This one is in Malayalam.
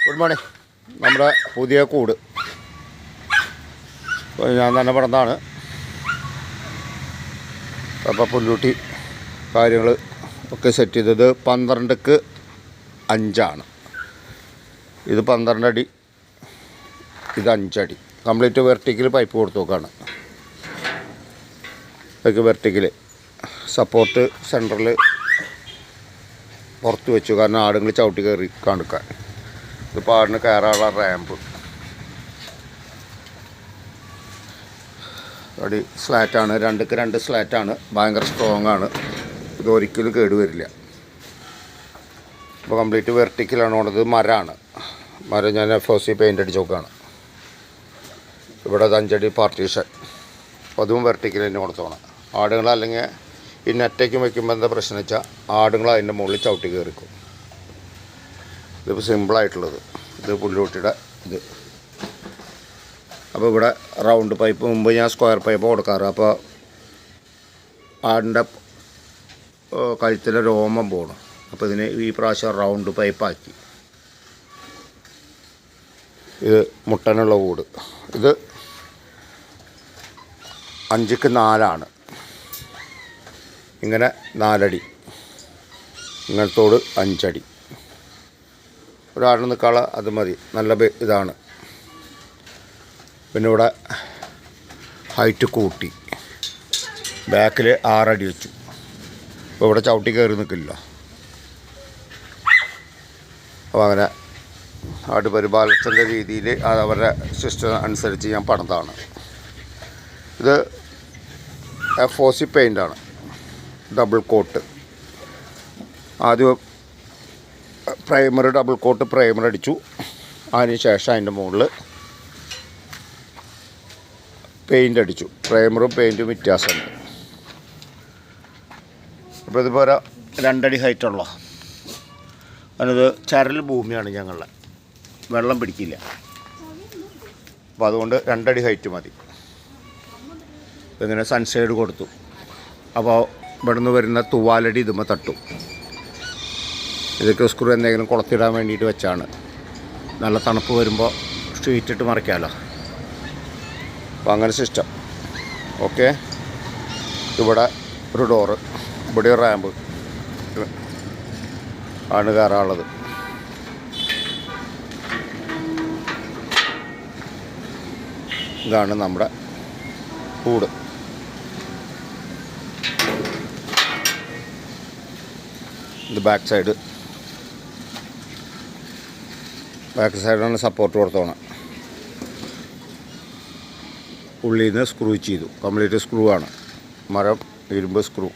Good morning. നമ്മുടെ പുതിയ കൂട് ഞാൻ തന്നെ പടന്നാണ്. അപ്പോൾ പുല്ലൂട്ടി കാര്യങ്ങൾ ഒക്കെ സെറ്റ് ചെയ്തത് 12ക്ക് 5 ഇത് 12 അടി, ഇത് 5 അടി. കംപ്ലീറ്റ് വെർട്ടിക്കൽ പൈപ്പ് കൊടുത്തു നോക്കാണ്. അതൊക്കെ വെർട്ടിക്കൽ സപ്പോർട്ട് സെൻറ്ററിൽ പുറത്ത് വെച്ചു, കാരണം ആടുങ്ങൾ ചവിട്ടി കയറി കാണിക്കാൻ. ഇതിപ്പോൾ ആടിന് കയറാനുള്ള റാമ്പ്. അടി സ്ലാറ്റാണ്, 2ക്ക് 2 സ്ലാറ്റാണ്. ഭയങ്കര സ്ട്രോങ് ആണ്. ഇത് ഒരിക്കലും കേടുവരില്ല. ഇപ്പോൾ കംപ്ലീറ്റ് വെർട്ടിക്കലാണ് പോണത്. മരമാണ്. മരം ഞാൻ FOC പെയിൻ്റ് അടിച്ച് നോക്കുകയാണ്. ഇവിടെ 5 അടി പാർട്ടീഷൻ, അതും വെർട്ടിക്കൽ തന്നെ കൊടുത്തോണം. ആടുകൾ അല്ലെങ്കിൽ ഈ നെറ്റയ്ക്ക് വയ്ക്കുമ്പോൾ എന്താ പ്രശ്നം വെച്ചാൽ ആടുകൾ അതിൻ്റെ മുകളിൽ ചവിട്ടി കയറിക്കും. ഇതിപ്പോൾ സിമ്പിളായിട്ടുള്ളത്. ഇത് പുല്ലൂട്ടിയുടെ ഇത്. അപ്പോൾ ഇവിടെ റൗണ്ട് പൈപ്പ്, മുമ്പ് ഞാൻ സ്ക്വയർ പൈപ്പ് കൊടുക്കാറ്. അപ്പോൾ ആടിൻ്റെ കഴുത്തിലെ രോമം പോകണം. അപ്പോൾ ഇതിന് ഈ പ്രാവശ്യം റൗണ്ട് പൈപ്പാക്കി. ഇത് മുട്ടനുള്ള കൂട്. ഇത് 5ക്ക് 4 ഇങ്ങനെ 4 അടി, ഇങ്ങനത്തോട് 5 അടി. ഒരാടിന് നിൽക്കാനുള്ള അത് മതി. നല്ല ഇതാണ്. പിന്നെ ഇവിടെ ഹൈറ്റ് കൂട്ടി ബാക്കിൽ 6 അടി വെച്ചു. അപ്പോൾ ഇവിടെ ചവിട്ടി കയറി നിൽക്കില്ല. അപ്പോൾ അങ്ങനെ ആട് പരിപാലനത്തിൻ്റെ രീതിയിൽ അവരുടെ സിസ്റ്റം അനുസരിച്ച് ഞാൻ പണിതാണ്. ഇത് FOC പെയിൻ്റാണ്, ഡബിൾ കോട്ട്. ആദ്യം ഡബിൾ കോട്ട് പ്രൈമർ അടിച്ചു. അതിന് ശേഷം അതിൻ്റെ മുകളിൽ പെയിൻ്റ് അടിച്ചു. പ്രൈമറും പെയിൻറ്റും വ്യത്യാസമുണ്ട്. അപ്പോൾ ഇതുപോലെ 2 അടി ഹൈറ്റുള്ള അതിനത് ചരൽ ഭൂമിയാണ് ഞങ്ങളുടെ, വെള്ളം പിടിക്കില്ല. അപ്പോൾ അതുകൊണ്ട് 2 അടി ഹൈറ്റ് മതി. ഇങ്ങനെ സൺസൈഡ് കൊടുത്തു. അപ്പോൾ ഇവിടുന്ന് വരുന്ന തൂവാലടി ഇതുമ്പോൾ തട്ടും. ഇതൊക്കെ സ്ക്രൂ എന്തെങ്കിലും കുളത്തിടാൻ വേണ്ടിയിട്ട് വെച്ചാണ്. നല്ല തണുപ്പ് വരുമ്പോൾ ഷീറ്റിട്ട് മറിക്കാമല്ലോ. അപ്പോൾ അങ്ങനെ സിസ്റ്റം. ഓക്കെ. ഇവിടെ ഒരു ഡോറ്, ഇവിടെ ഒരു റാമ്പ് ആണ് കയറാനുള്ളത്. ഇതാണ് നമ്മുടെ കൂട്. ഇത് ബാക്ക് സൈഡാണ് സപ്പോർട്ട് കൊടുത്തോണം. ഉള്ളിൽ നിന്ന് സ്ക്രൂ ചെയ്തു. കംപ്ലീറ്റ് സ്ക്രൂ ആണ്. മരം, ഇരുമ്പ് സ്ക്രൂ.